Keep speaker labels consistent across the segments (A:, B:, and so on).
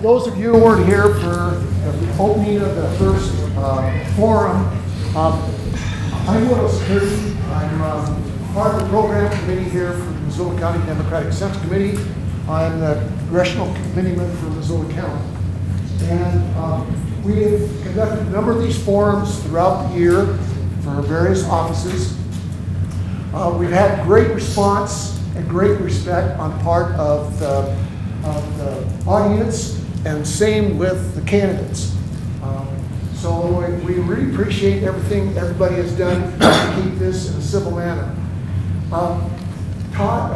A: those of you who weren't here for the opening of the first forum, I'm Will Security. I'm part of the program committee here for the Missoula County Democratic Senate Committee. I'm the Congressional Committeeman for Missoula County. And we have conducted a number of these forums throughout the year for various offices. We've had great response and great respect on part of the audience, and same with the candidates. So we really appreciate everything everybody has done to keep this in a civil manner.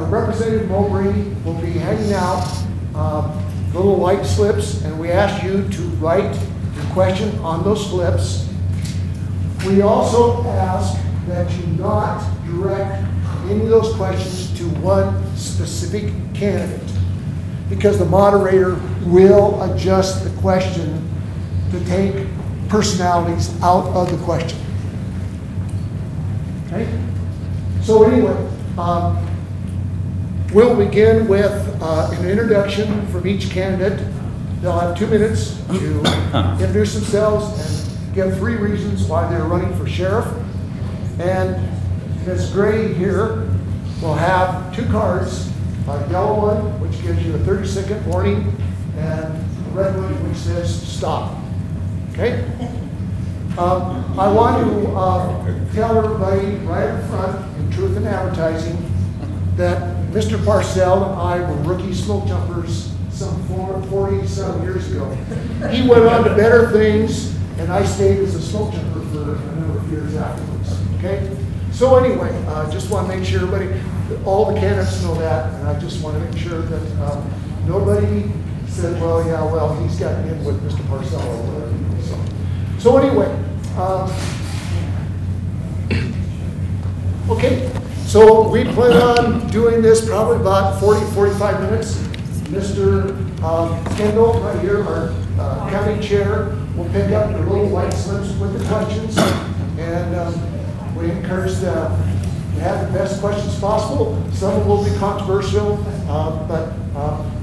A: Representative Mowbray will be handing out little white slips, and we ask you to write your question on those slips. We also ask that you not direct any of those questions to one specific candidate, because the moderator will adjust the question to take personalities out of the question. Okay? So anyway, we'll begin with an introduction from each candidate. They'll have 2 minutes to introduce themselves and give 3 reasons why they're running for sheriff. And Ms. Gray here will have 2 cards, a yellow one, which gives you a 30-second warning, and a red one, which says stop. Okay? I want to tell everybody right up front, in Truth in Advertising, that Mr. Parcell and I were rookie smoke jumpers some 40-some years ago. He went on to better things, and I stayed as a smoke jumper for a number of years afterwards. Okay? So anyway, just want to make sure everybody, all the candidates know that, and I just want to make sure that nobody said, well, yeah, well, he's got in with Mr. Parcell or whatever. So anyway, okay, so we plan on doing this probably about 40-45 minutes. Mr. Kendall, right here, our county chair, will pick up the little white slips with the questions, and we encourage to have the best questions possible. Some of them will be controversial, but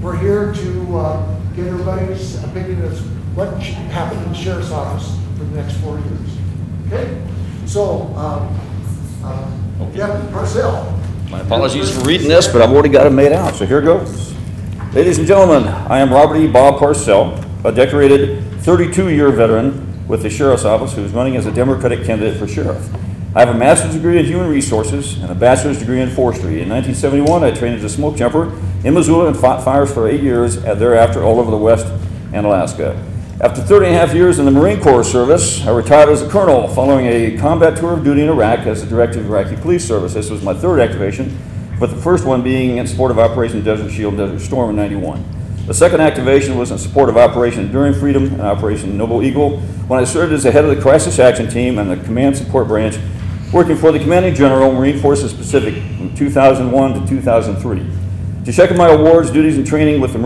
A: we're here to get everybody's opinion of what should happen in the sheriff's office for the next 4 years. Okay? So, Deputy Parcell.
B: My apologies for reading this, but I've already got it made out, so here goes. Ladies and gentlemen, I am Robert E. Bob Parcell, a decorated 32-year veteran with the Sheriff's Office who is running as a Democratic candidate for sheriff. I have a master's degree in human resources and a bachelor's degree in forestry. In 1971, I trained as a smoke jumper in Missoula and fought fires for 8 years, and thereafter all over the West and Alaska. After 30.5 years in the Marine Corps service, I retired as a colonel following a combat tour of duty in Iraq as the director of the Iraqi Police Service. This was my 3rd activation, with the first one being in support of Operation Desert Shield and Desert Storm in '91. The 2nd activation was in support of Operation Enduring Freedom and Operation Noble Eagle, when I served as the head of the Crisis Action Team and the Command Support Branch, working for the Commanding General, Marine Forces Pacific from 2001 to 2003. To check my awards, duties, and training with the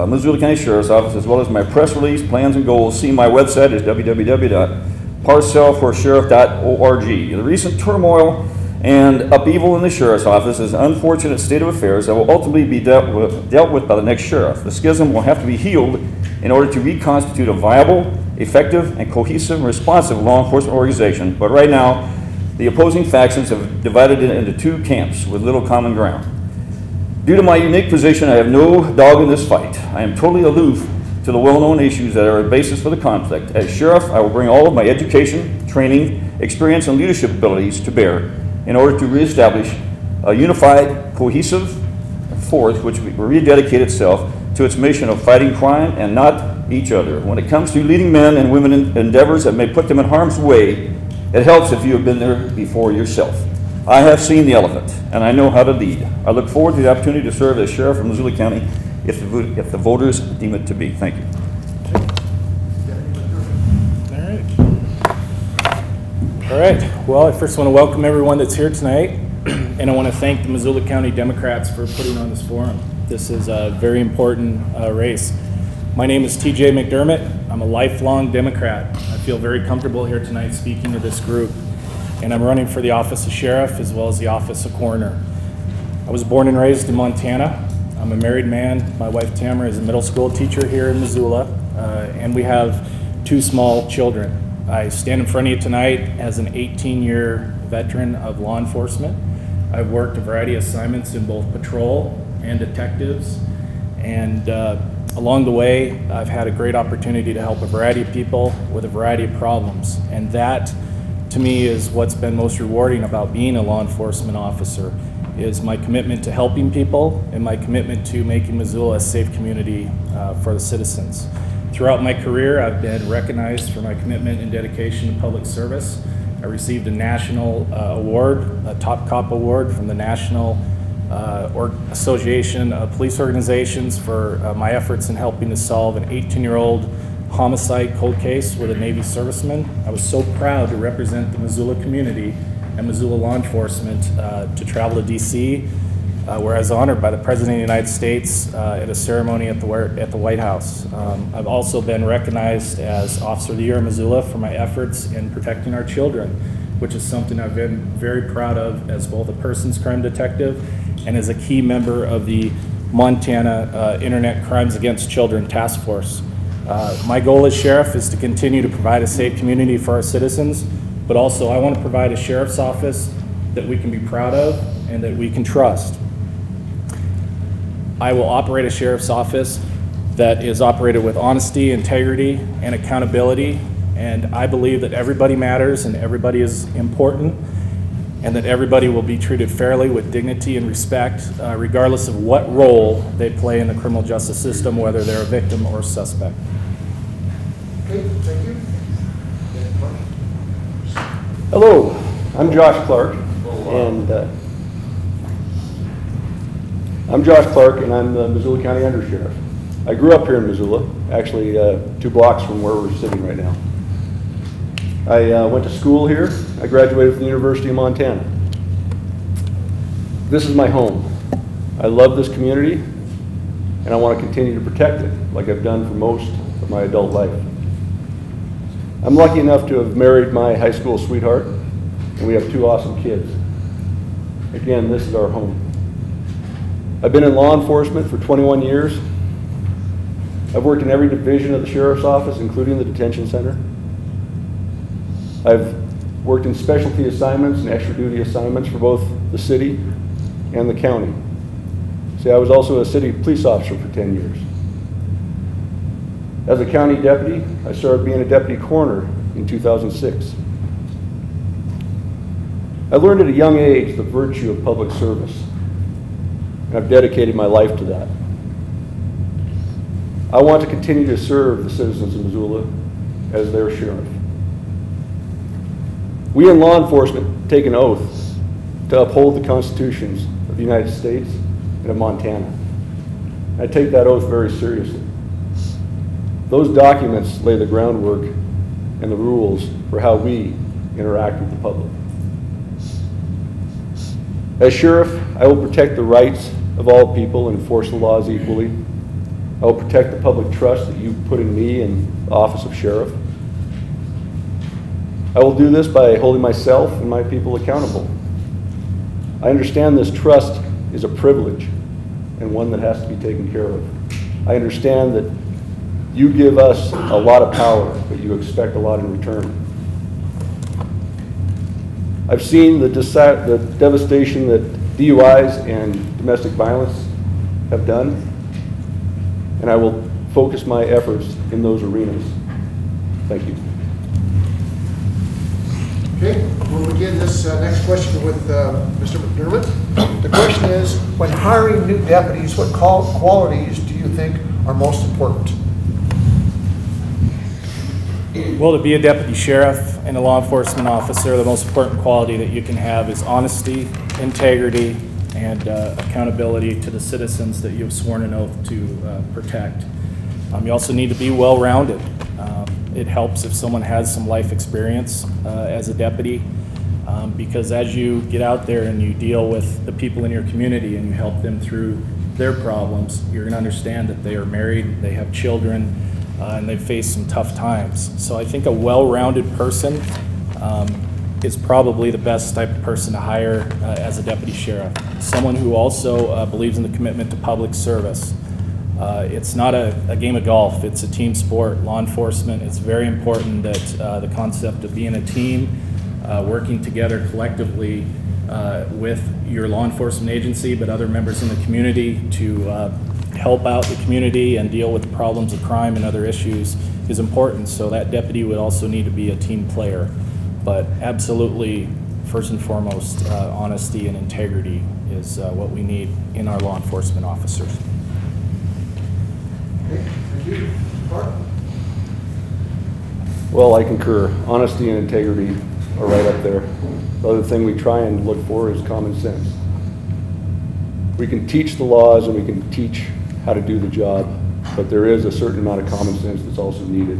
B: Missoula County Sheriff's Office, as well as my press release, plans, and goals, see my website is www.parcellforsheriff.org. The recent turmoil and upheaval in the Sheriff's Office is an unfortunate state of affairs that will ultimately be dealt with by the next sheriff. The schism will have to be healed in order to reconstitute a viable, effective, and cohesive and responsive law enforcement organization. But right now, the opposing factions have divided it into 2 camps with little common ground. Due to my unique position, I have no dog in this fight. I am totally aloof to the well-known issues that are a basis for the conflict. As sheriff, I will bring all of my education, training, experience, and leadership abilities to bear in order to reestablish a unified, cohesive force which will rededicate itself to its mission of fighting crime and not each other. When it comes to leading men and women in endeavors that may put them in harm's way, it helps if you have been there before yourself. I have seen the elephant, and I know how to lead. I look forward to the opportunity to serve as sheriff of Missoula County if the voters deem it to be. Thank you.
C: All right. Well, I first want to welcome everyone that's here tonight, and I want to thank the Missoula County Democrats for putting on this forum. This is a very important race. My name is TJ McDermott. I'm a lifelong Democrat. I feel very comfortable here tonight speaking to this group. And I'm running for the office of sheriff as well as the office of coroner. I was born and raised in Montana. I'm a married man. My wife Tamara is a middle school teacher here in Missoula, and we have 2 small children. I stand in front of you tonight as an 18-year veteran of law enforcement. I've worked a variety of assignments in both patrol and detectives, and along the way, I've had a great opportunity to help a variety of people with a variety of problems, and that, to me, is what's been most rewarding about being a law enforcement officer, is my commitment to helping people and my commitment to making Missoula a safe community for the citizens. Throughout my career, I've been recognized for my commitment and dedication to public service. I received a national award, a Top Cop Award from the National Association of Police Organizations for my efforts in helping to solve an 18-year-old homicide cold case with a Navy serviceman. I was so proud to represent the Missoula community and Missoula law enforcement to travel to DC, where I was honored by the President of the United States at a ceremony at the White House. I've also been recognized as Officer of the Year in Missoula for my efforts in protecting our children, which is something I've been very proud of as both a persons crime detective and as a key member of the Montana Internet Crimes Against Children Task Force. My goal as sheriff is to continue to provide a safe community for our citizens, but also I want to provide a sheriff's office that we can be proud of and that we can trust. I will operate a sheriff's office that is operated with honesty, integrity, and accountability, and I believe that everybody matters and everybody is important, and that everybody will be treated fairly with dignity and respect, regardless of what role they play in the criminal justice system, whether they're a victim or a suspect.
A: Okay, thank you.
D: Hello, I'm Josh Clark, and I'm the Missoula County Undersheriff. I grew up here in Missoula, actually 2 blocks from where we're sitting right now. I went to school here. I graduated from the University of Montana. This is my home. I love this community, and I want to continue to protect it like I've done for most of my adult life. I'm lucky enough to have married my high school sweetheart, and we have 2 awesome kids. Again, this is our home. I've been in law enforcement for 21 years. I've worked in every division of the sheriff's office, including the detention center. I've worked in specialty assignments and extra duty assignments for both the city and the county. See, I was also a city police officer for 10 years. As a county deputy, I started being a deputy coroner in 2006. I learned at a young age the virtue of public service, and I've dedicated my life to that. I want to continue to serve the citizens of Missoula as their sheriff. We in law enforcement take an oath to uphold the constitutions of the United States and of Montana. I take that oath very seriously. Those documents lay the groundwork and the rules for how we interact with the public. As sheriff, I will protect the rights of all people and enforce the laws equally. I will protect the public trust that you put in me in the office of sheriff. I will do this by holding myself and my people accountable. I understand this trust is a privilege and one that has to be taken care of. I understand that you give us a lot of power, but you expect a lot in return. I've seen the devastation that DUIs and domestic violence have done, and I will focus my efforts in those arenas. Thank you.
A: Okay, we'll begin this next question with Mr. McDermott. The question is, when hiring new deputies, what qualities do you think are most important?
C: Well, to be a deputy sheriff and a law enforcement officer, the most important quality that you can have is honesty, integrity, and accountability to the citizens that you have sworn an oath to protect. You also need to be well-rounded. It helps if someone has some life experience as a deputy, because as you get out there and you deal with the people in your community and you help them through their problems, you're going to understand that they are married, they have children, and they've faced some tough times. So I think a well-rounded person is probably the best type of person to hire as a deputy sheriff. Someone who also believes in the commitment to public service. It's not a game of golf, it's a team sport. Law enforcement, it's very important that the concept of being a team, working together collectively with your law enforcement agency, but other members in the community to help out the community and deal with problems of crime and other issues is important. So that deputy would also need to be a team player. But absolutely, first and foremost, honesty and integrity is what we need in our law enforcement officers.
A: Okay, thank you. Mark?
D: Well, I concur. Honesty and integrity are right up there. The other thing we try and look for is common sense. We can teach the laws and we can teach how to do the job, but there is a certain amount of common sense that's also needed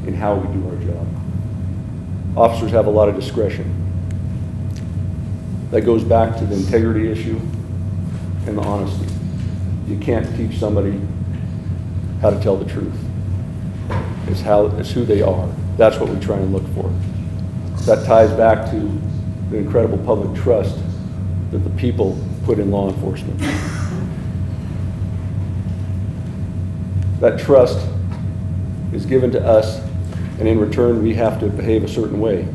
D: in how we do our job. Officers have a lot of discretion. That goes back to the integrity issue and the honesty. You can't teach somebody how to tell the truth. It's who they are. That's what we try and look for. That ties back to the incredible public trust that the people put in law enforcement. That trust is given to us, and in return we have to behave a certain way.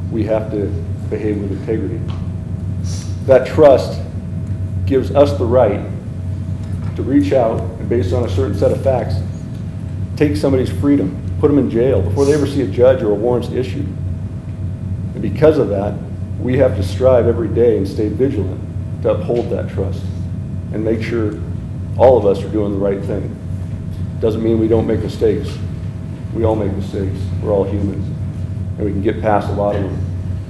D: We have to behave with integrity. That trust gives us the right to reach out and, based on a certain set of facts, take somebody's freedom, put them in jail before they ever see a judge or a warrant's issued. And because of that, we have to strive every day and stay vigilant to uphold that trust and make sure all of us are doing the right thing. Doesn't mean we don't make mistakes. We all make mistakes. We're all humans. And we can get past a lot of them,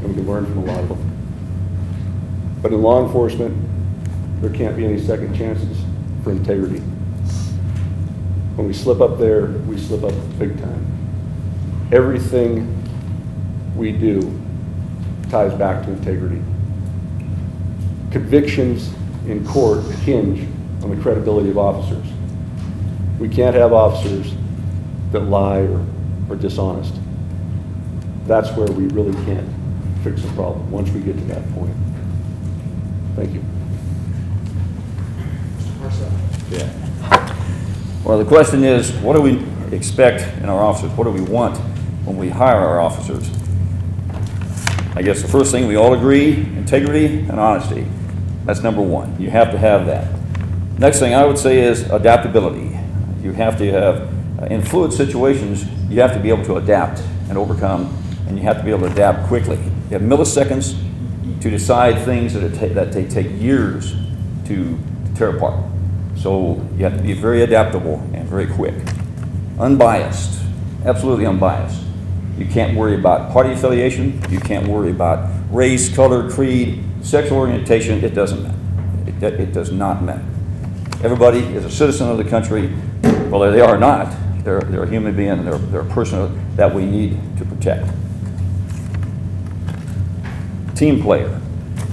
D: and we can learn from a lot of them. But in law enforcement, there can't be any second chances for integrity. When we slip up there, we slip up big time. Everything we do ties back to integrity. Convictions in court hinge on the credibility of officers. We can't have officers that lie or are dishonest. That's where we really can't fix the problem, once we get to that point. Thank you.
A: Mr. Parcell?
B: Yeah. Well, the question is, what do we expect in our officers? What do we want when we hire our officers? I guess the first thing we all agree, integrity and honesty. That's number one. You have to have that. Next thing I would say is adaptability. You have to have, in fluid situations, you have to be able to adapt and overcome, and you have to be able to adapt quickly. You have milliseconds to decide things that take years to tear apart. So you have to be very adaptable and very quick. Unbiased, absolutely unbiased. You can't worry about party affiliation. You can't worry about race, color, creed, sexual orientation. It doesn't matter. It does not matter. Everybody is a citizen of the country, whether they are or not. They're a human being, and they're a person that we need to protect. Team player.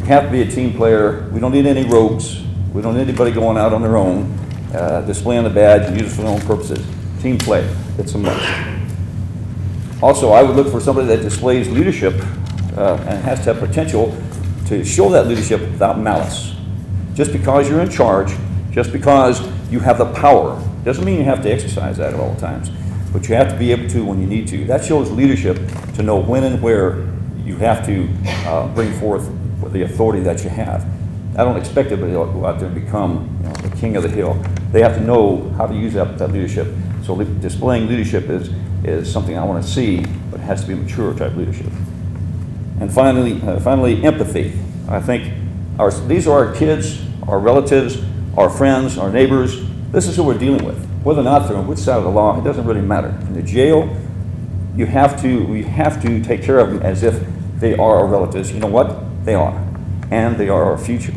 B: You have to be a team player. We don't need any rogues. We don't need anybody going out on their own, displaying the badge and use it for their own purposes. Team player. It's a must. Also, I would look for somebody that displays leadership and has to have potential to show that leadership without malice. Just because you're in charge, just because you have the power, doesn't mean you have to exercise that at all times, but you have to be able to when you need to. That shows leadership, to know when and where you have to bring forth the authority that you have. I don't expect everybody to go out there and become the king of the hill. They have to know how to use that leadership. So displaying leadership is something I want to see, but it has to be mature type leadership. And finally, empathy. I think these are our kids, our relatives, our friends, our neighbors. This is who we're dealing with. Whether or not they're on which side of the law, it doesn't really matter. In the jail, we have to take care of them as if they are our relatives. You know what? They are. And they are our future.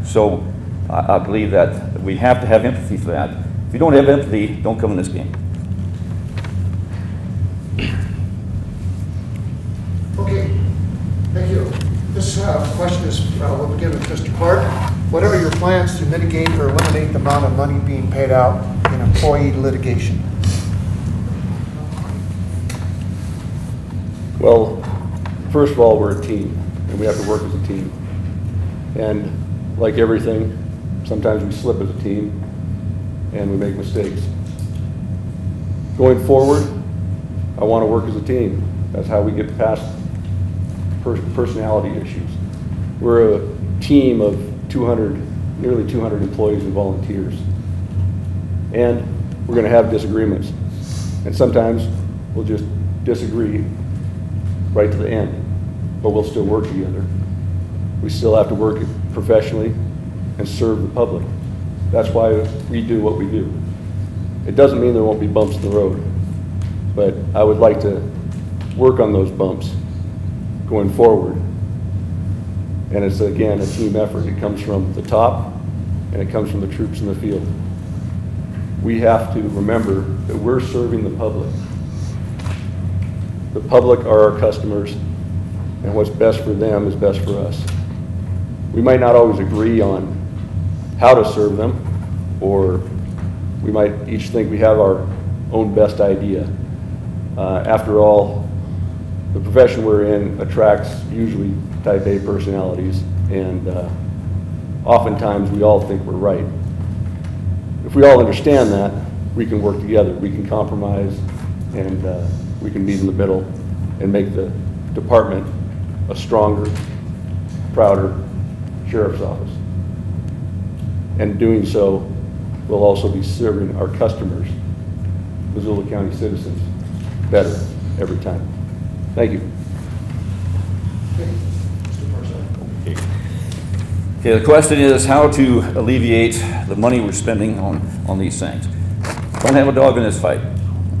B: So I believe that we have to have empathy for that. If you don't have empathy, don't come in this game.
A: Okay, thank you. This question is, we'll begin with Mr. Clark. What are your plans to mitigate or eliminate the amount of money being paid out in employee litigation?
D: Well, First of all, we're a team, and we have to work as a team. And like everything, sometimes we slip as a team, and we make mistakes. Going forward, I want to work as a team. That's how we get past personality issues. We're a team of nearly 200 employees and volunteers. And we're going to have disagreements. And sometimes we'll just disagree right to the end, but we'll still work together. We still have to work professionally and serve the public. That's why we do what we do. It doesn't mean there won't be bumps in the road, but I would like to work on those bumps going forward. And it's, again, a team effort. It comes from the top, and it comes from the troops in the field. We have to remember that we're serving the public. The public are our customers, and what's best for them is best for us. We might not always agree on how to serve them, or we might each think we have our own best idea. After all, the profession we're in attracts usually type A personalities, and oftentimes we all think we're right. If we all understand that, we can work together, we can compromise, and we can meet in the middle and make the department a stronger, prouder sheriff's office. And doing so, we'll also be serving our customers, Missoula County citizens, better every time. Thank you.
B: Okay, the question is how to alleviate the money we're spending on these things. Don't have a dog in this fight.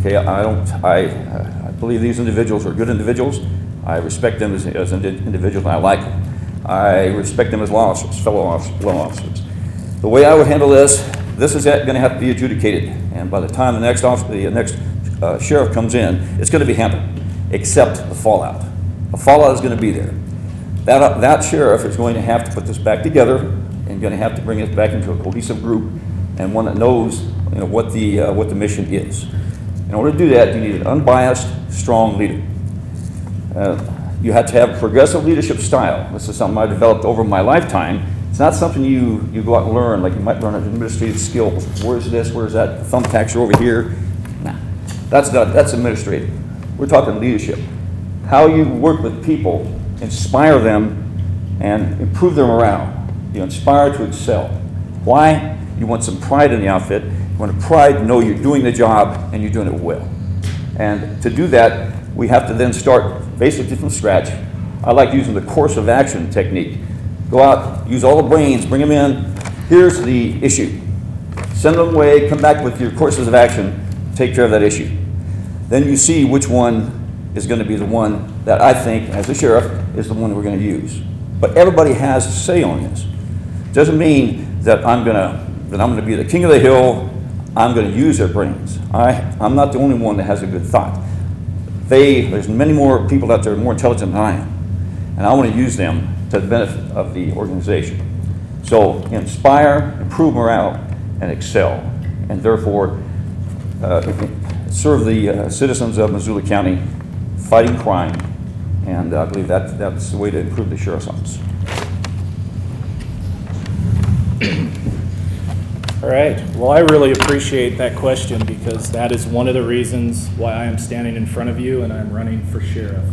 B: Okay, I believe these individuals are good individuals. I respect them as individuals, and I like them. I respect them as law officers, fellow law officers. The way I would handle this is going to have to be adjudicated, and by the time the next sheriff comes in, it's going to be handled, except the fallout. The fallout is going to be there. That sheriff is going to have to put this back together and going to have to bring it back into a cohesive group and one that knows, what the mission is. In order to do that, you need an unbiased, strong leader. You have to have a progressive leadership style. This is something I developed over my lifetime. It's not something you go out and learn, like you might learn an administrative skill. Where's this, where's that, the thumbtacks are over here. Nah, that's administrative. We're talking leadership. How you work with people, inspire them, and improve their morale. You inspire to excel. Why? You want some pride in the outfit. You want pride to know you're doing the job and you're doing it well. And to do that, we have to then start basically from scratch. I like using the course of action technique. Go out, use all the brains, bring them in. Here's the issue. Send them away, come back with your courses of action, take care of that issue. Then you see which one is going to be the one that I think, as a sheriff, is the one that we're going to use. But everybody has a say on this. Doesn't mean that I'm going to be the king of the hill. I'm going to use their brains. I'm not the only one that has a good thought. There's many more people out there more intelligent than I am, and I want to use them to the benefit of the organization. So inspire, improve morale, and excel, and therefore serve the citizens of Missoula County fighting crime, and I believe that's the way to improve the sheriff's office.
C: All right, well, I really appreciate that question because that is one of the reasons why I am standing in front of you and I'm running for sheriff.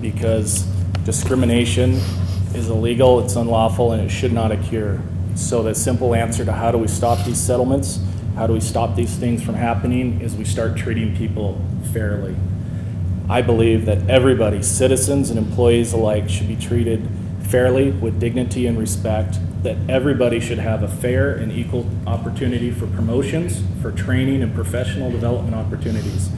C: Because discrimination is illegal, it's unlawful, and it should not occur. So the simple answer to how do we stop these settlements, how do we stop these things from happening, is we start treating people fairly. I believe that everybody, citizens and employees alike, should be treated fairly with dignity and respect, that everybody should have a fair and equal opportunity for promotions, for training and professional development opportunities.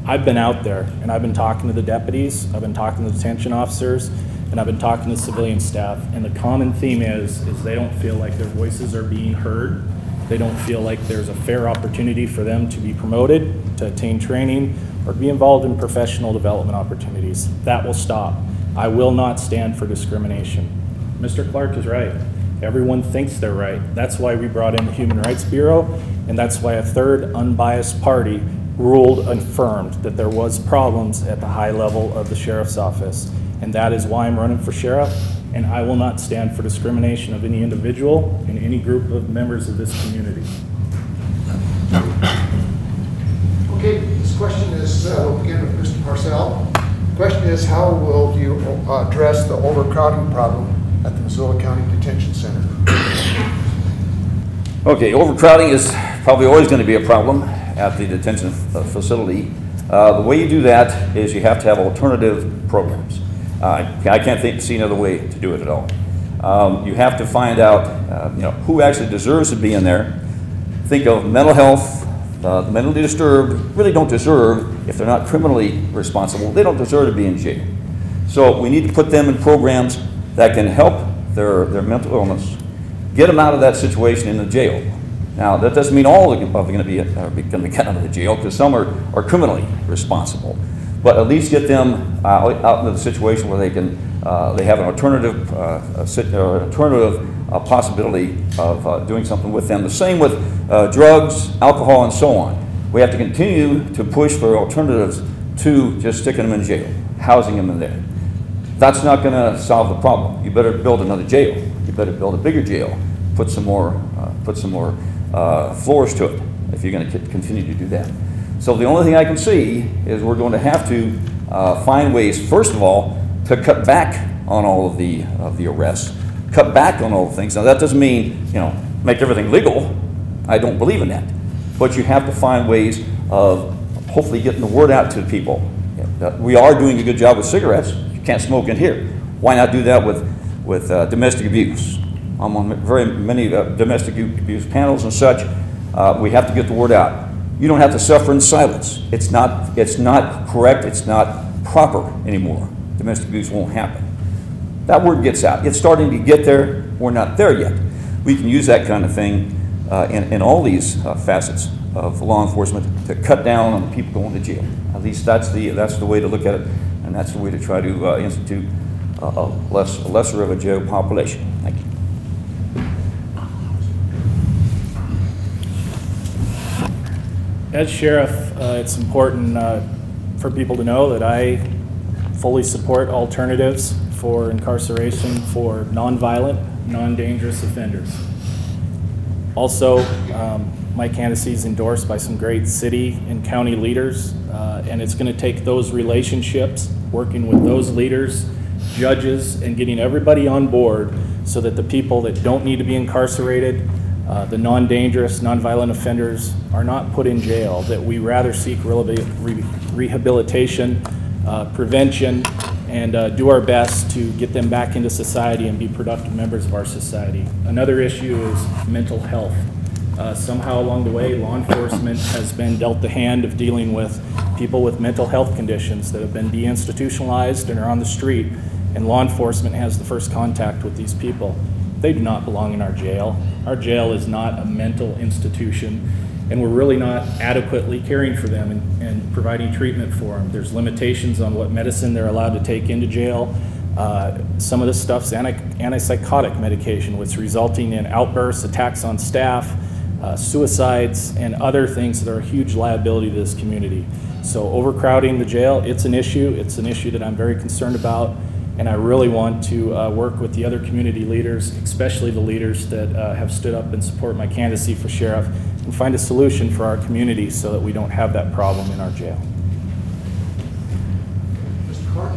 C: I've been out there and I've been talking to the deputies, I've been talking to the detention officers, and I've been talking to civilian staff, and the common theme is they don't feel like their voices are being heard. They don't feel like there's a fair opportunity for them to be promoted, to attain training, or be involved in professional development opportunities. That will stop. I will not stand for discrimination. Mr. Clark is right. Everyone thinks they're right. That's why we brought in the Human Rights Bureau, and that's why a third unbiased party ruled and affirmed that there was problems at the high level of the sheriff's office. and that is why I'm running for sheriff, and I will not stand for discrimination of any individual in any group of members of this community.
A: Okay, this question is, we'll begin with Mr. Parcell. The question is, how will you address the overcrowding problem at the Missoula County Detention Center?
B: Okay, overcrowding is probably always going to be a problem at the detention facility. The way you do that is you have to have alternative programs. I can't see another way to do it at all. You have to find out who actually deserves to be in there. Think of mental health. The mentally disturbed really don't deserve, if they're not criminally responsible, they don't deserve to be in jail. So we need to put them in programs that can help their mental illness, get them out of that situation in the jail. Now, that doesn't mean all of them are going to be get out of the jail, because some are criminally responsible. But at least get them out into the situation where they have an alternative possibility of doing something with them. The same with drugs, alcohol, and so on. We have to continue to push for alternatives to just sticking them in jail, housing them in there. That's not going to solve the problem. You better build another jail. You better build a bigger jail. Put some more floors to it if you're going to continue to do that. So the only thing I can see is we're going to have to find ways, first of all, to cut back on all of the arrests, cut back on all the things. Now that doesn't mean make everything legal. I don't believe in that. But you have to find ways of hopefully getting the word out to people. We are doing a good job with cigarettes. You can't smoke in here. Why not do that with domestic abuse? I'm on very many domestic abuse panels and such. We have to get the word out. You don't have to suffer in silence. It's not correct. It's not proper anymore. Domestic abuse won't happen. That word gets out. It's starting to get there. We're not there yet. We can use that kind of thing in all these facets of law enforcement to cut down on people going to jail. At least that's the way to look at it, and that's the way to try to institute a lesser of a jail population. Thank you.
C: As sheriff, it's important for people to know that I fully support alternatives for incarceration for nonviolent, non-dangerous offenders. Also, my candidacy is endorsed by some great city and county leaders, and it's going to take those relationships, working with those leaders, judges, and getting everybody on board so that the people that don't need to be incarcerated, the non-dangerous, non-violent offenders are not put in jail, that we rather seek rehabilitation, prevention, and do our best to get them back into society and be productive members of our society. Another issue is mental health. Somehow along the way, law enforcement has been dealt the hand of dealing with people with mental health conditions that have been deinstitutionalized and are on the street, and law enforcement has the first contact with these people. They do not belong in our jail. Our jail is not a mental institution, and we're really not adequately caring for them and providing treatment for them. There's limitations on what medicine they're allowed to take into jail. Some of this stuff's antipsychotic medication, which is resulting in outbursts, attacks on staff, suicides, and other things that are a huge liability to this community. So overcrowding the jail, it's an issue. It's an issue that I'm very concerned about. And I really want to work with the other community leaders, especially the leaders that have stood up and support my candidacy for sheriff, and find a solution for our community so that we don't have that problem in our jail.
A: Mr. Clark?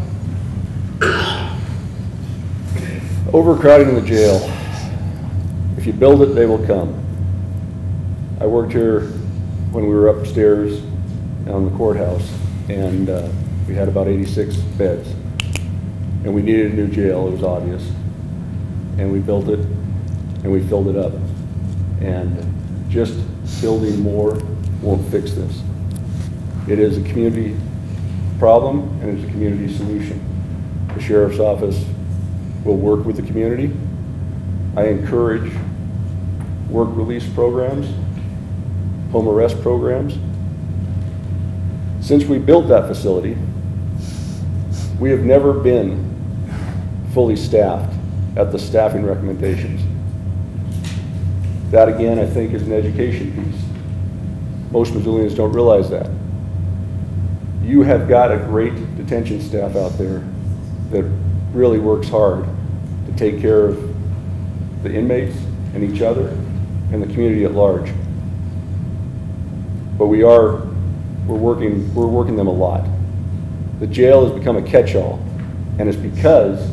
D: Overcrowding in the jail. If you build it, they will come. I worked here when we were upstairs on the courthouse, and we had about 86 beds. And we needed a new jail, it was obvious. And we built it, and we filled it up. And just building more won't fix this. It is a community problem, and it's a community solution. The sheriff's office will work with the community. I encourage work release programs, home arrest programs. Since we built that facility, we have never been fully staffed at the staffing recommendations. That again, I think, is an education piece. Most Missoulians don't realize that. You have got a great detention staff out there that really works hard to take care of the inmates and each other and the community at large. But we're working them a lot. The jail has become a catch-all, and it's because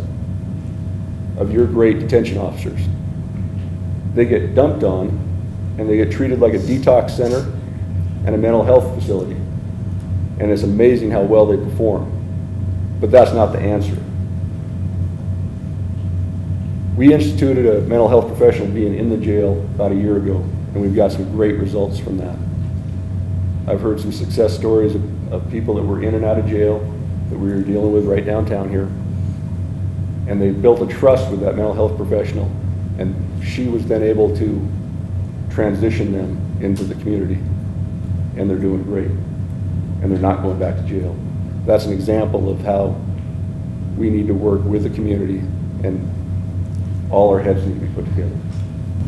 D: of your great detention officers. They get dumped on, and they get treated like a detox center and a mental health facility. And it's amazing how well they perform. But that's not the answer. We instituted a mental health professional being in the jail about a year ago, and we've got some great results from that. I've heard some success stories of people that were in and out of jail that we were dealing with right downtown here. And they built a trust with that mental health professional, and she was then able to transition them into the community. And they're doing great. And they're not going back to jail. That's an example of how we need to work with the community, and all our heads need to be put together.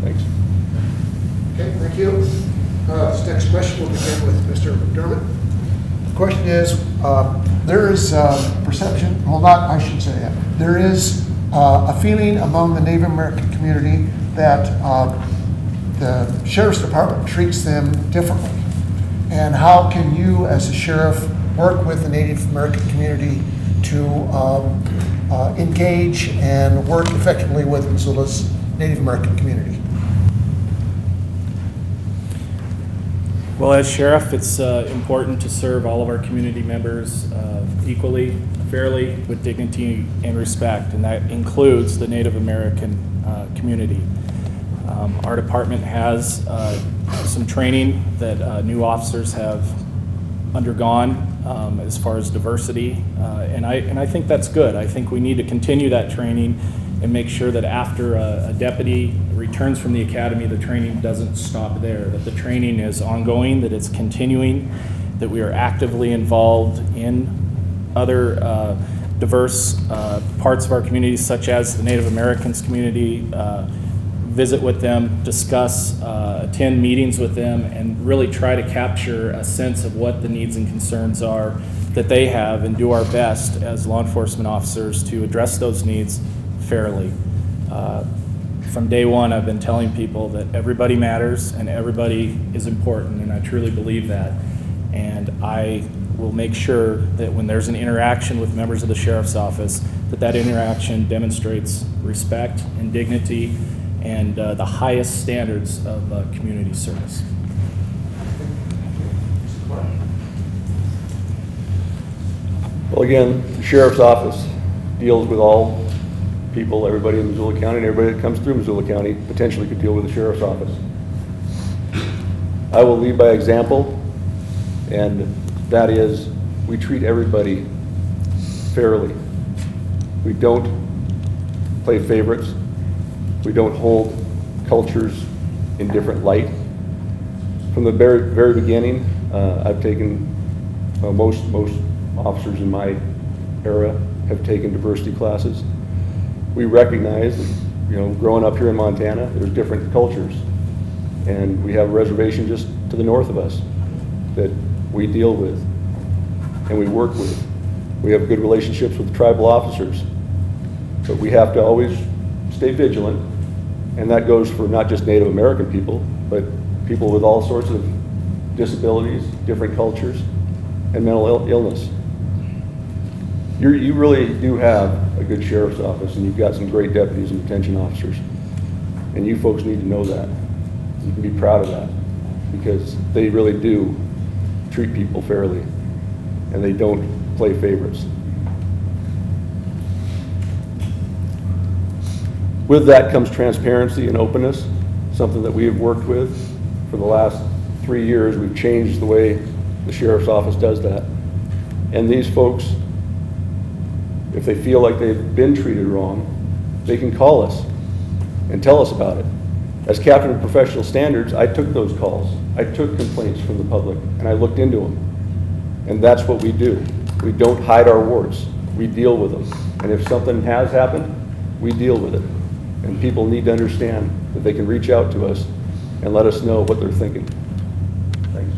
D: Thanks.
A: Okay, thank you. This next question will begin with Mr. McDermott. The question is, there is perception, well not, I shouldn't say that, there is a feeling among the Native American community that the Sheriff's Department treats them differently. And how can you, as a sheriff, work with the Native American community to engage and work effectively with Missoula's Native American community?
C: Well, as sheriff, it's important to serve all of our community members equally, fairly, with dignity and respect, and that includes the Native American community. Our department has some training that new officers have undergone as far as diversity, and I think that's good. I think we need to continue that training and make sure that after a deputy returns from the academy, the training doesn't stop there, that the training is ongoing, that it's continuing, that we are actively involved in other diverse parts of our community, such as the Native Americans community, visit with them, discuss, attend meetings with them, and really try to capture a sense of what the needs and concerns are that they have, and do our best as law enforcement officers to address those needs fairly. From day one, I've been telling people that everybody matters and everybody is important, and I truly believe that. And I will make sure that when there's an interaction with members of the Sheriff's Office, that interaction demonstrates respect and dignity and the highest standards of community service.
D: Well, again, the Sheriff's Office deals with all people, everybody in Missoula County, and everybody that comes through Missoula County potentially could deal with the Sheriff's Office. I will lead by example, and that is we treat everybody fairly. We don't play favorites. We don't hold cultures in different light. From the very beginning, I've taken, most officers in my era have taken diversity classes. We recognize that, growing up here in Montana, there's different cultures. And we have a reservation just to the north of us that we deal with and we work with. We have good relationships with the tribal officers, but we have to always stay vigilant, and that goes for not just Native American people, but people with all sorts of disabilities, different cultures, and mental illness. You really do have a good sheriff's office, and you've got some great deputies and detention officers, and you folks need to know that. You can be proud of that, because they really do treat people fairly, and they don't play favorites. With that comes transparency and openness, something that we have worked with for the last 3 years. We've changed the way the sheriff's office does that. And these folks, if they feel like they've been treated wrong, they can call us and tell us about it. As captain of professional standards, I took those calls. I took complaints from the public, and I looked into them. And that's what we do. We don't hide our warts. We deal with them. And if something has happened, we deal with it. And people need to understand that they can reach out to us and let us know what they're thinking. Thanks.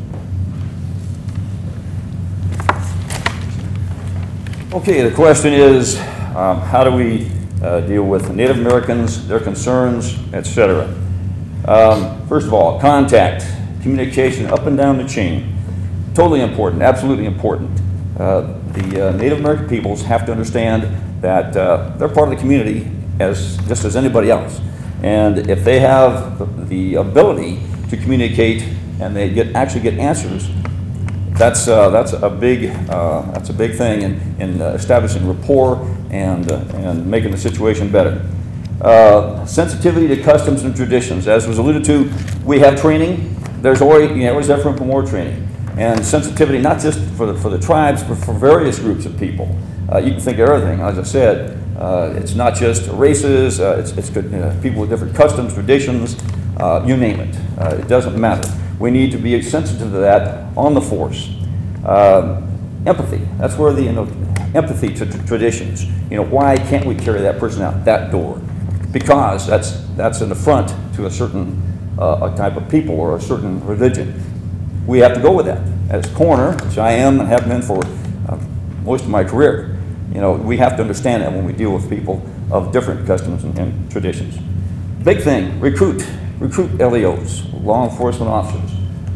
B: Okay, the question is, How do we deal with Native Americans, their concerns, etc.? First of all, contact, communication up and down the chain. Totally important, absolutely important. The Native American peoples have to understand that they're part of the community just as anybody else. And if they have the ability to communicate and they actually get answers, that's a big thing in establishing rapport and making the situation better. Sensitivity to customs and traditions, as was alluded to, we have training. There's always effort for more training, and sensitivity not just for the tribes, but for various groups of people. You can think of everything, as I said. It's not just races. It's people with different customs, traditions. You name it. It doesn't matter. We need to be sensitive to that on the force. Empathy. That's where the empathy to traditions. Why can't we carry that person out that door? Because that's an affront to a certain type of people or a certain religion. We have to go with that. As coroner, which I am and have been for most of my career, we have to understand that when we deal with people of different customs and traditions. Big thing, recruit LEOs, law enforcement officers,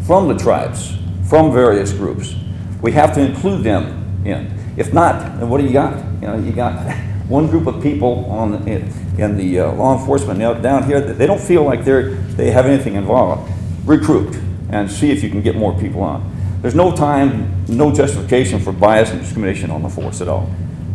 B: from the tribes, from various groups. We have to include them in. If not, then what do you got? You got one group of people in the law enforcement down here that they don't feel like they have anything involved. Recruit and see if you can get more people on. There's no time, no justification for bias and discrimination on the force at all.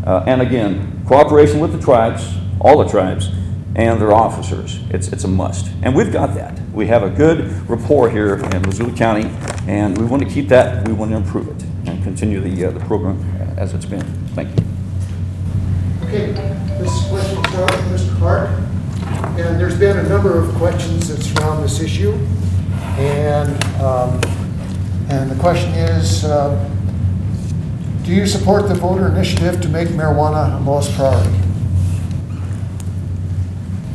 B: And again, cooperation with the tribes, all the tribes, and their officers. It's a must. And we've got that. We have a good rapport here in Missoula County, and we want to keep that, we want to improve it, and continue the program as it's been. Thank you.
A: Okay, this question will start with Mr. Clark. And there's been a number of questions that surround this issue. And the question is, do you support the voter initiative to make marijuana a lowest priority?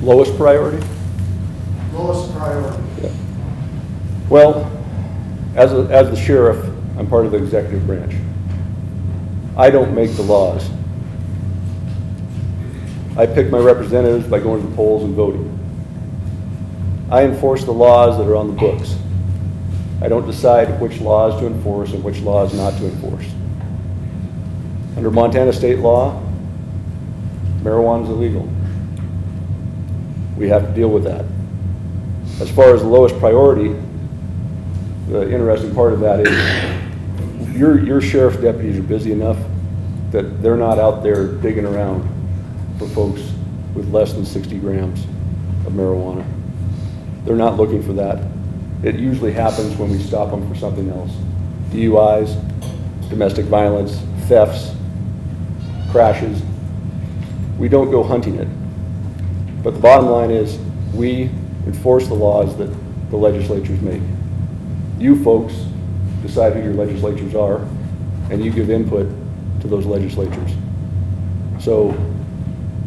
D: Lowest priority?
A: Lowest priority.
D: Yeah. Well, as the sheriff, I'm part of the executive branch. I don't make the laws. I pick my representatives by going to the polls and voting. I enforce the laws that are on the books. I don't decide which laws to enforce and which laws not to enforce. Under Montana state law, marijuana is illegal. We have to deal with that. As far as the lowest priority, the interesting part of that is your sheriff's deputies are busy enough that they're not out there digging around for folks with less than 60 grams of marijuana. They're not looking for that. It usually happens when we stop them for something else. DUIs, domestic violence, thefts, crashes. We don't go hunting it. But the bottom line is we enforce the laws that the legislatures make. You folks decide who your legislatures are, and you give input to those legislatures. So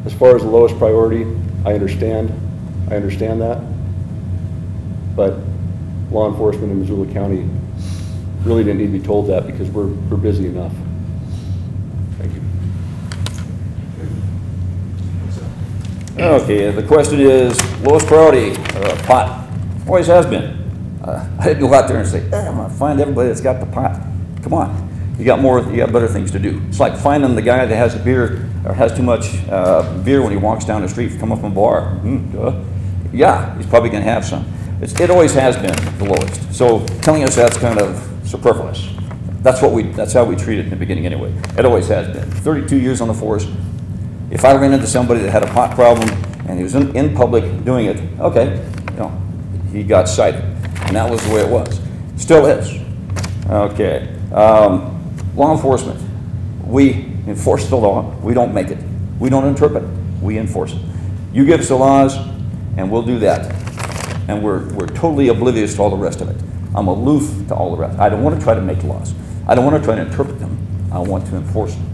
D: as far as the lowest priority, I understand that. But law enforcement in Missoula County really didn't need to be told that because we're busy enough. Thank you.
B: Okay, the question is, lowest priority, pot. Always has been. I didn't go out there and say, I'm gonna find everybody that's got the pot. Come on, you got better things to do. It's like finding the guy that has a beer, or has too much beer when he walks down the street, come up from a bar. Yeah, he's probably gonna have some. It always has been the lowest. So telling us that's kind of superfluous. That's how we treat it in the beginning anyway. It always has been. 32 years on the force. If I ran into somebody that had a pot problem and he was in public doing it, okay, he got cited. And that was the way it was. Still is. Okay. Law enforcement. We enforce the law. We don't make it. We don't interpret it. We enforce it. You give us the laws and we'll do that. And we're totally oblivious to all the rest of it. I'm aloof to all the rest. I don't want to try to make laws. I don't want to try to interpret them. I want to enforce them.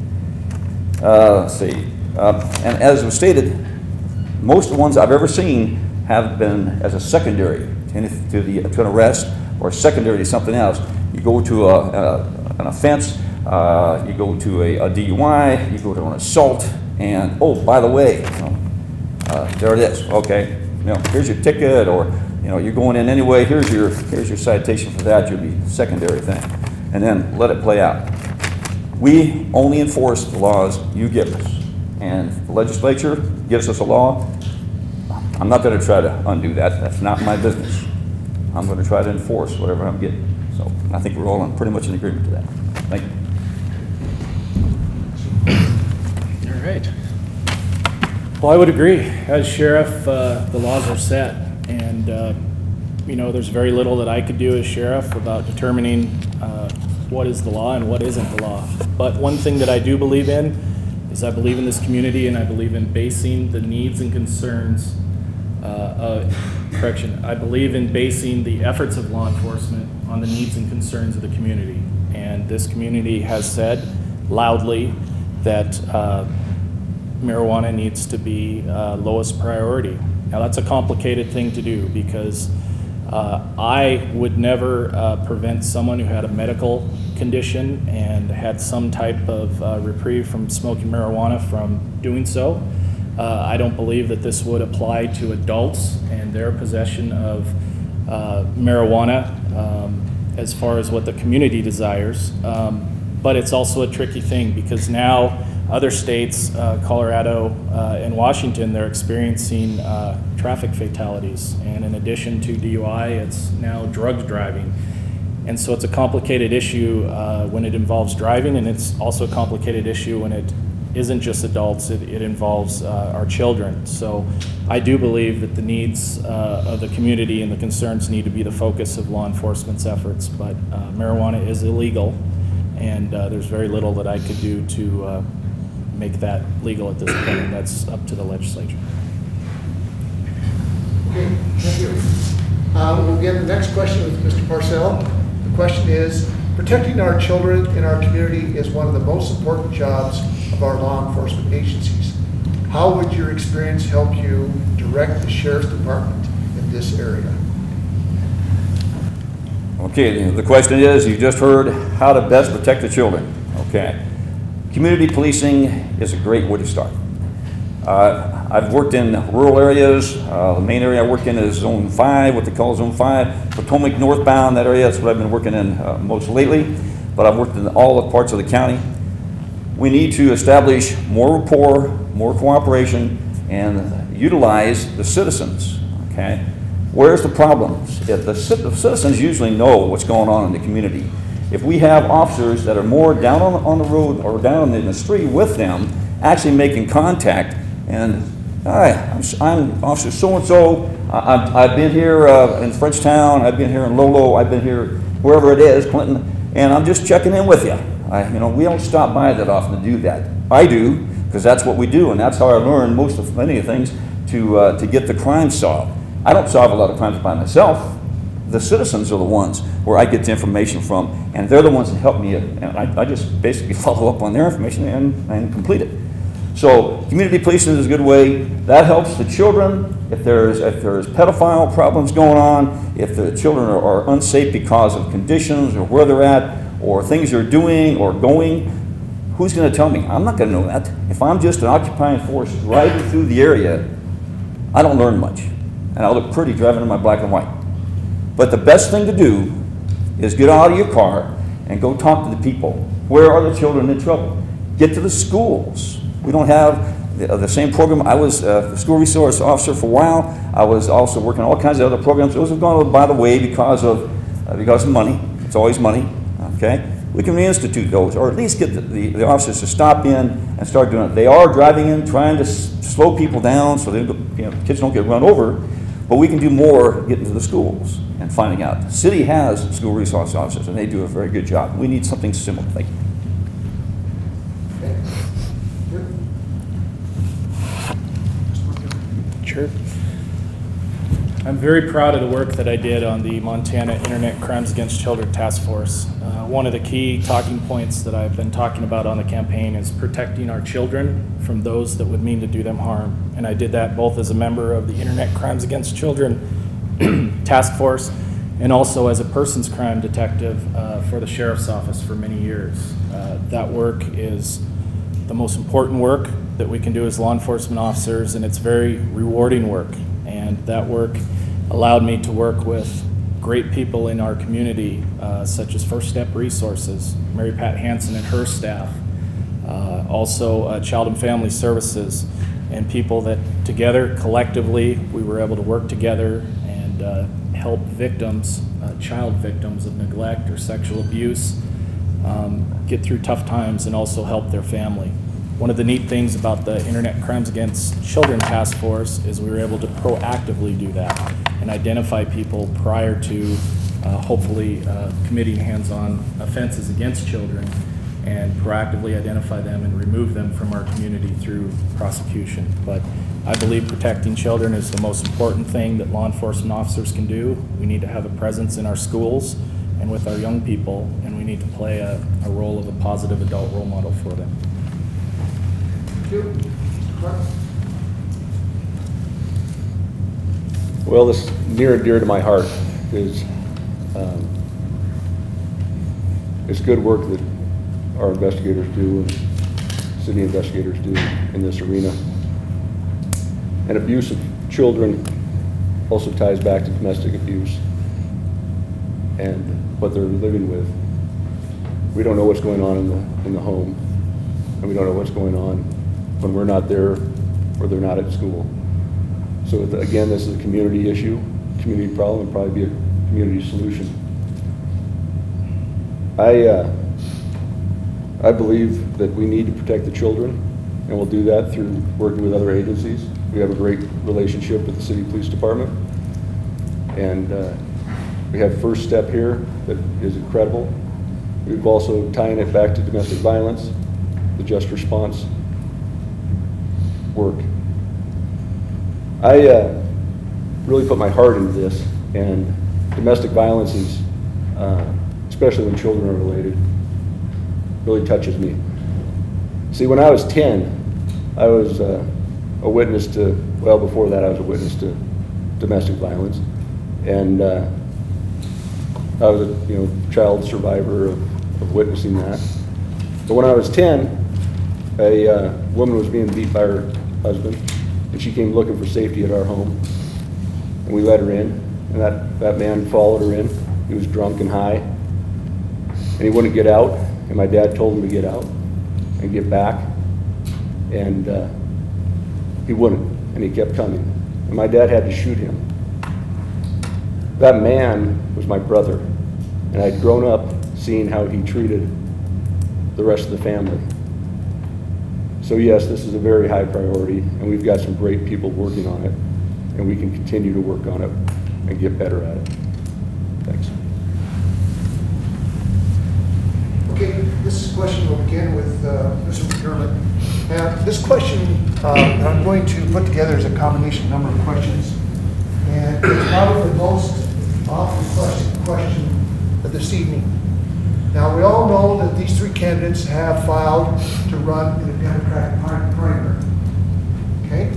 B: Let's see. And as was stated, most of the ones I've ever seen have been as a secondary to an arrest or secondary to something else. You go to an offense, you go to a DUI, you go to an assault, And, oh, by the way, there it is, okay. Here's your ticket, or you're going in anyway, here's your citation for that, you'll be secondary thing. And then let it play out. We only enforce the laws you give us. And if the legislature gives us a law, I'm not going to try to undo that. That's not my business. I'm going to try to enforce whatever I'm getting. So I think we're all pretty much in agreement to that. Thank you.
C: All right. Well, I would agree. As sheriff, the laws are set, and there's very little that I could do as sheriff about determining what is the law and what isn't the law. But one thing that I do believe in is I believe in this community, and I believe in basing the needs and concerns I believe in basing the efforts of law enforcement on the needs and concerns of the community. And this community has said loudly that marijuana needs to be lowest priority. Now that's a complicated thing to do, because I would never prevent someone who had a medical condition and had some type of reprieve from smoking marijuana from doing so. I don't believe that this would apply to adults and their possession of marijuana as far as what the community desires. But it's also a tricky thing, because now other states, Colorado and Washington, they're experiencing traffic fatalities. And in addition to DUI, it's now drug driving. And so it's a complicated issue when it involves driving, and it's also a complicated issue when it isn't just adults, it involves our children. So I do believe that the needs of the community and the concerns need to be the focus of law enforcement's efforts. But marijuana is illegal, and there's very little that I could do to make that legal at this point, and that's up to the legislature.
A: Okay, thank you. We'll begin the next question with Mr. Parcell. The question is, protecting our children in our community is one of the most important jobs of our law enforcement agencies. How would your experience help you direct the Sheriff's Department in this area?
B: Okay, the question is, you just heard how to best protect the children. Okay. Community policing is a great way to start. I've worked in rural areas. The main area I work in is Zone 5, what they call Zone 5. Potomac northbound, that area, that's what I've been working in most lately. But I've worked in all the parts of the county. We need to establish more rapport, more cooperation, and utilize the citizens, okay? Where's the problems? If the citizens usually know what's going on in the community. If we have officers that are more down on the road or down in the street with them, actually making contact, and hi, I'm Officer so-and-so, I've been here in Frenchtown, I've been here in Lolo, I've been here wherever it is, Clinton, and I'm just checking in with you. We don't stop by that often to do that. I do, because that's what we do, and that's how I learn many of things to get the crime solved. I don't solve a lot of crimes by myself. The citizens are the ones where I get the information from, and they're the ones that help me, and I just basically follow up on their information and complete it. So community policing is a good way. That helps the children. If there's pedophile problems going on, if the children are unsafe because of conditions or where they're at, or things they're doing or going, who's going to tell me? I'm not going to know that. If I'm just an occupying force driving through the area, I don't learn much. And I look pretty driving in my black and white. But the best thing to do is get out of your car and go talk to the people. Where are the children in trouble? Get to the schools. We don't have the same program. I was a school resource officer for a while. I was also working on all kinds of other programs. Those have gone by the way because of money. It's always money. Okay, we can reinstitute those, or at least get the officers to stop in and start doing it. They are driving in, trying to slow people down so kids don't get run over, but we can do more getting to the schools and finding out. The city has school resource officers, and they do a very good job. We need something similar. Thank you.
C: Sure. I'm very proud of the work that I did on the Montana Internet Crimes Against Children Task Force. One of the key talking points that I've been talking about on the campaign is protecting our children from those that would mean to do them harm. And I did that both as a member of the Internet Crimes Against Children Task Force and also as a persons crime detective for the Sheriff's Office for many years. That work is the most important work that we can do as law enforcement officers, and it's very rewarding work. And that work allowed me to work with great people in our community, such as First Step Resources, Mary Pat Hansen and her staff, also Child and Family Services, and people that together, collectively, we were able to work together and help victims, child victims of neglect or sexual abuse, get through tough times and also help their family. One of the neat things about the Internet Crimes Against Children Task Force is we were able to proactively do that and identify people prior to hopefully committing hands-on offenses against children, and proactively identify them and remove them from our community through prosecution. But I believe protecting children is the most important thing that law enforcement officers can do. We need to have a presence in our schools and with our young people, and we need to play a role of a positive adult role model for them.
A: Thank you. Clark?
D: Well, this is near and dear to my heart is it's good work that our investigators do and city investigators do in this arena. And abuse of children also ties back to domestic abuse and what they're living with. We don't know what's going on in the home, and we don't know what's going on when we're not there or they're not at school. So again, this is a community issue, community problem, and probably be a community solution. I believe that we need to protect the children, and we'll do that through working with other agencies. We have a great relationship with the City Police Department, and we have First Step here that is incredible. We've also tying it back to domestic violence, the just response work. I really put my heart into this, and domestic violence is, especially when children are related, really touches me. See, when I was 10, I was a witness to, well, before that I was a witness to domestic violence, and I was a child survivor of witnessing that. But when I was 10, a woman was being beat by her husband, and she came looking for safety at our home, and we let her in, and that man followed her in. He was drunk and high, and he wouldn't get out, and my dad told him to get out and get back, and he wouldn't, and he kept coming, and my dad had to shoot him. That man was my brother, and I'd grown up seeing how he treated the rest of the family. So yes, this is a very high priority, and we've got some great people working on it, and we can continue to work on it and get better at it. Thanks.
A: Okay, this question will begin with Mr. McDermott. And this question I'm going to put together as a combination number of questions, and it's probably the most often question of this evening. Now, we all know that these three candidates have filed to run in a Democratic primary. Okay?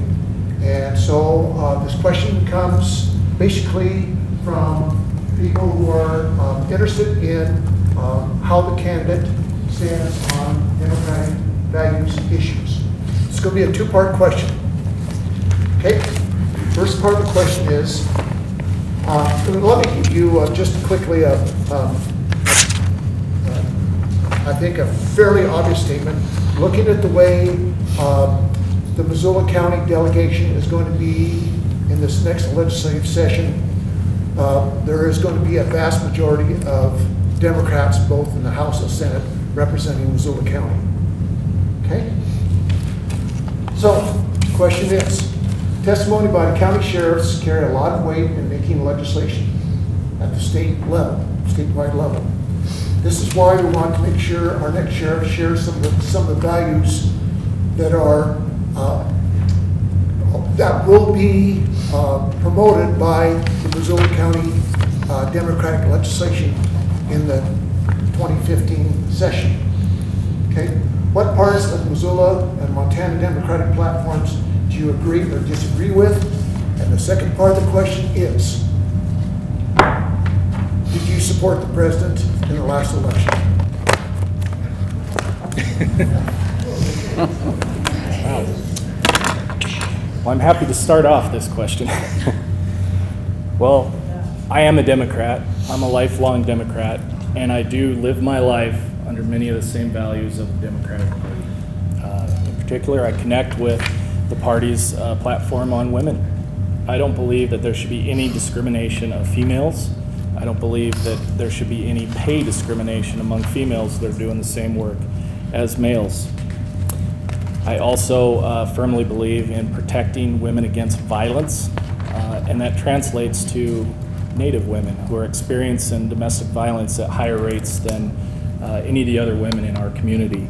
A: And so this question comes basically from people who are interested in how the candidate stands on Democratic values and issues. It's going to be a two-part question. Okay? First part of the question is, let me give you just quickly I think a fairly obvious statement. Looking at the way the Missoula County delegation is going to be in this next legislative session, there is going to be a vast majority of Democrats both in the House and Senate representing Missoula County. Okay? So, the question is, testimony by the county sheriffs carry a lot of weight in making legislation at the state level, statewide level. This is why we want to make sure our next sheriff shares some of the values that are that will be promoted by the Missoula County Democratic legislation in the 2015 session. Okay, what parts of the Missoula and Montana Democratic platforms do you agree or disagree with? And the second part of the question is, did you support the president in the last election?
C: Wow. Well, I'm happy to start off this question. Well, I am a Democrat. I'm a lifelong Democrat, and I do live my life under many of the same values of the Democratic Party. In particular, I connect with the party's platform on women. I don't believe that there should be any discrimination of females. I don't believe that there should be any pay discrimination among females that are doing the same work as males. I also firmly believe in protecting women against violence, and that translates to Native women who are experiencing domestic violence at higher rates than any of the other women in our community.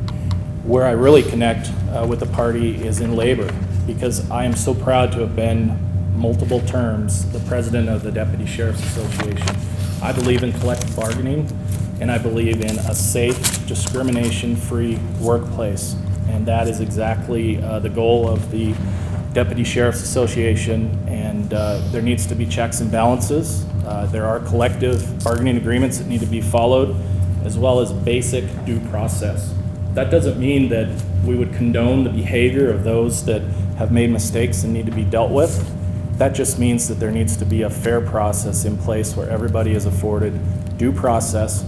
C: Where I really connect with the party is in labor, because I am so proud to have been multiple terms the president of the Deputy Sheriff's Association. I believe in collective bargaining, and I believe in a safe, discrimination-free workplace. And that is exactly the goal of the Deputy Sheriff's Association, and there needs to be checks and balances. There are collective bargaining agreements that need to be followed, as well as basic due process. That doesn't mean that we would condone the behavior of those that have made mistakes and need to be dealt with. That just means that there needs to be a fair process in place where everybody is afforded due process,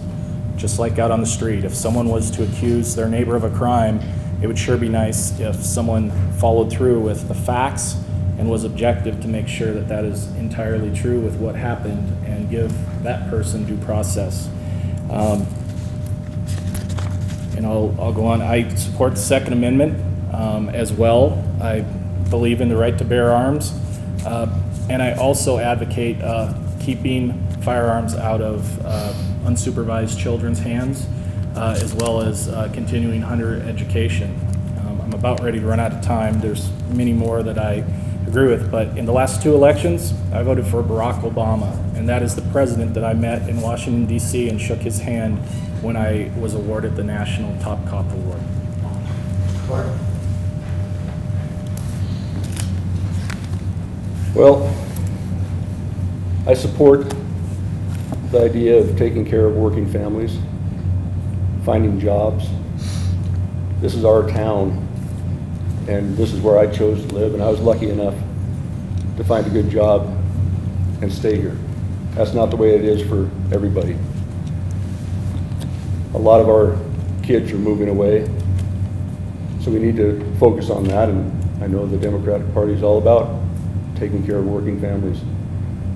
C: just like out on the street. If someone was to accuse their neighbor of a crime, it would sure be nice if someone followed through with the facts and was objective to make sure that that is entirely true with what happened and give that person due process. And I'll go on. I support the Second Amendment as well. I believe in the right to bear arms. And I also advocate keeping firearms out of unsupervised children's hands, as well as continuing hunter education. I'm about ready to run out of time. There's many more that I agree with, but in the last 2 elections, I voted for Barack Obama, and that is the president that I met in Washington, D.C. and shook his hand when I was awarded the National Top Cop Award.
D: Well, I support the idea of taking care of working families, finding jobs. This is our town, and this is where I chose to live, and I was lucky enough to find a good job and stay here. That's not the way it is for everybody. A lot of our kids are moving away, so we need to focus on that, and I know the Democratic Party is all about taking care of working families.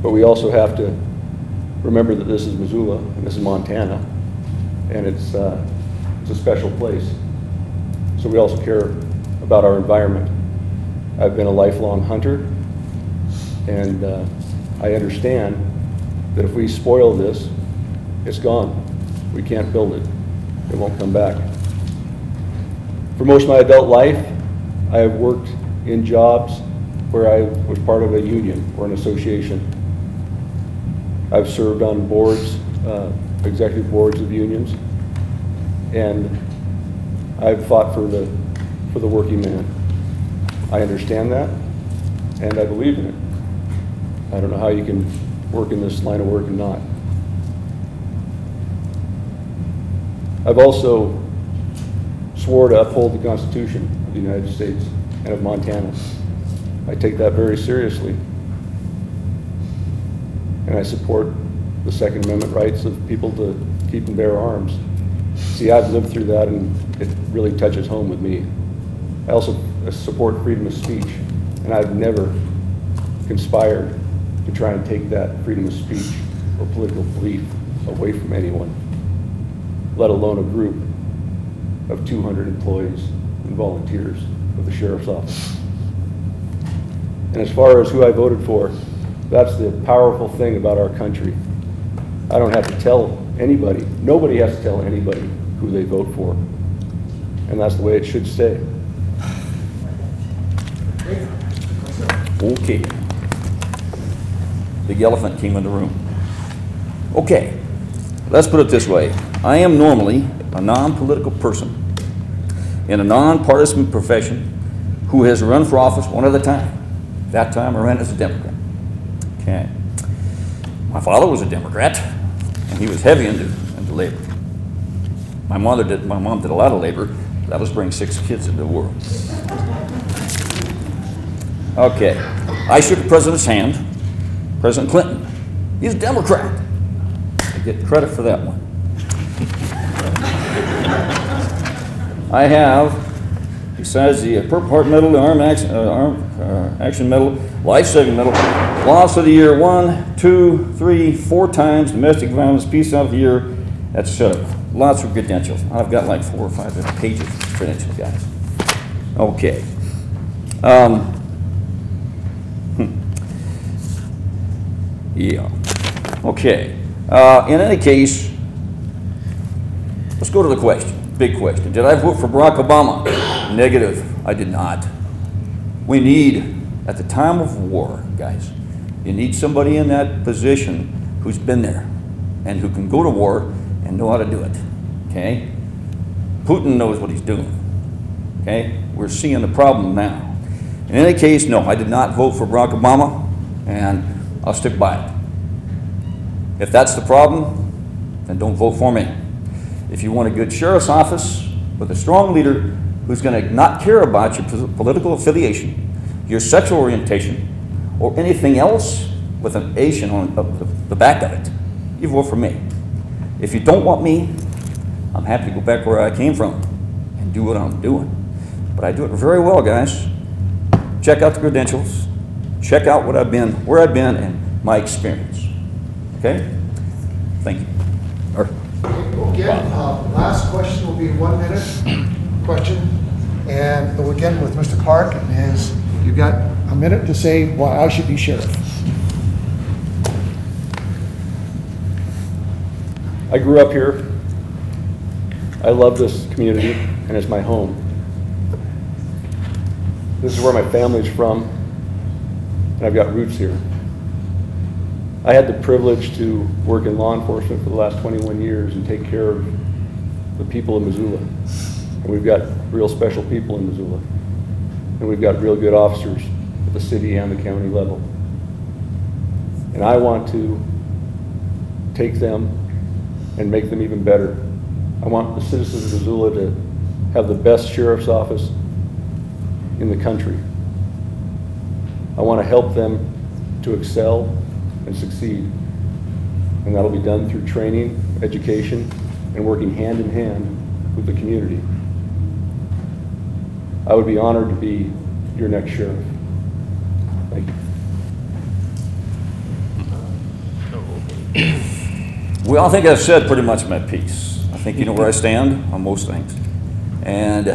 D: But we also have to remember that this is Missoula and this is Montana, and it's a special place. So we also care about our environment. I've been a lifelong hunter, and I understand that if we spoil this, it's gone. We can't build it. It won't come back. For most of my adult life, I have worked in jobs where I was part of a union or an association. I've served on boards, executive boards of unions, and I've fought for the working man. I understand that, and I believe in it. I don't know how you can work in this line of work and not. I've also swore to uphold the Constitution of the United States and of Montana. I take that very seriously. And I support the Second Amendment rights of people to keep and bear arms. See, I've lived through that, and it really touches home with me. I also support freedom of speech, and I've never conspired to try and take that freedom of speech or political belief away from anyone, let alone a group of 200 employees and volunteers of the Sheriff's Office. And as far as who I voted for, that's the powerful thing about our country. I don't have to tell anybody, nobody has to tell anybody who they vote for. And that's the way it should stay.
B: Okay. Big elephant came in the room. Okay, let's put it this way. I am normally a non-political person in a non-partisan profession who has run for office one at a time. That time I ran as a Democrat. Okay. My father was a Democrat, and he was heavy into labor. My mom did a lot of labor, That was bringing 6 kids into the world. Okay, I shook the president's hand, President Clinton. He's a Democrat. I get credit for that one. I have, besides the Purple Heart Medal, the Armed Action Medal, Life-Saving Medal, Loss of the Year 1, 2, 3, 4 times, Domestic Violence Peace of the Year. That's lots of credentials. I've got like 4 or 5 pages of credentials, guys. Okay. Yeah. Okay. In any case, let's go to the question. Big question. Did I vote for Barack Obama? Negative. I did not. We need, at the time of war, guys, you need somebody in that position who's been there and who can go to war and know how to do it. Okay? Putin knows what he's doing. Okay? We're seeing the problem now. In any case, no, I did not vote for Barack Obama, and I'll stick by it. If that's the problem, then don't vote for me. If you want a good sheriff's office with a strong leader who's going to not care about your political affiliation, your sexual orientation, or anything else with an Asian on the back of it, you vote for me. If you don't want me, I'm happy to go back where I came from and do what I'm doing. But I do it very well, guys. Check out the credentials. Check out what I've been, where I've been, and my experience. Okay? Thank you.
A: Again, last question will be a 1-minute question. And we'll begin with Mr. Clark and you've got a minute to say why I should be sheriff.
D: I grew up here. I love this community, and it's my home. This is where my family's from, and I've got roots here. I had the privilege to work in law enforcement for the last 21 years and take care of the people of Missoula. And we've got real special people in Missoula. And we've got real good officers at the city and the county level. And I want to take them and make them even better. I want the citizens of Missoula to have the best sheriff's office in the country. I want to help them to excel and succeed. And that'll be done through training, education, and working hand in hand with the community. I would be honored to be your next sheriff. Thank you.
B: Well, I think I've said pretty much my piece. I think you know where I stand on most things. And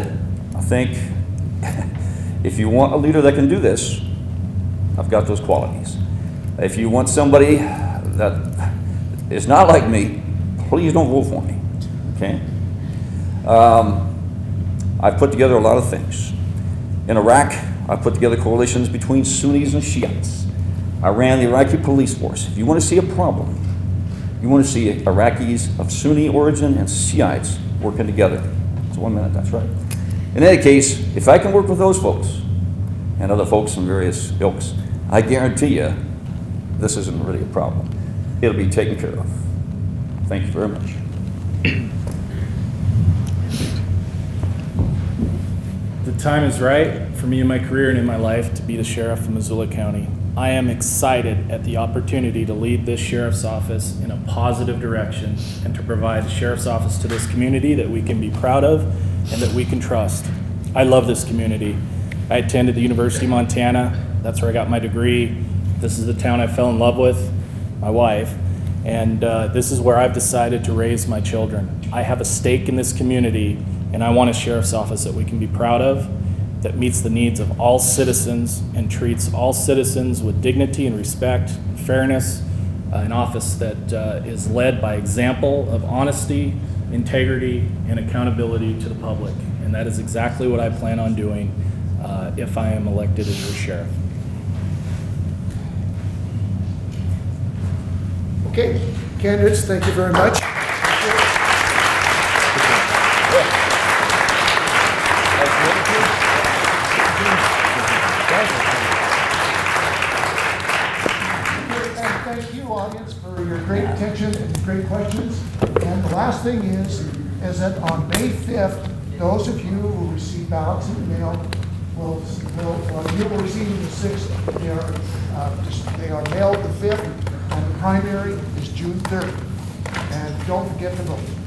B: I think if you want a leader that can do this, I've got those qualities. If you want somebody that is not like me, please don't vote for me, okay? I've put together a lot of things. In Iraq, I put together coalitions between Sunnis and Shiites. I ran the Iraqi police force. If you want to see a problem, you want to see Iraqis of Sunni origin and Shiites working together. It's 1 minute, that's right. In any case, if I can work with those folks and other folks from various ilks, I guarantee you this isn't really a problem. It'll be taken care of. Thank you very much.
C: The time is right for me in my career and in my life to be the sheriff of Missoula County. I am excited at the opportunity to lead this sheriff's office in a positive direction and to provide a sheriff's office to this community that we can be proud of and that we can trust. I love this community. I attended the University of Montana. That's where I got my degree. This is the town I fell in love with, my wife, and this is where I've decided to raise my children. I have a stake in this community, and I want a sheriff's office that we can be proud of, that meets the needs of all citizens and treats all citizens with dignity and respect and fairness, an office that is led by example of honesty, integrity, and accountability to the public. And that is exactly what I plan on doing if I am elected as your sheriff.
A: Okay, candidates, thank you very much. Thank you, audience, for your great attention and great questions. And the last thing is that on May 5th, those of you who receive ballots in the mail you will receive them the 6th. They are mailed the 5th, and the primary is June 3rd. And don't forget to vote.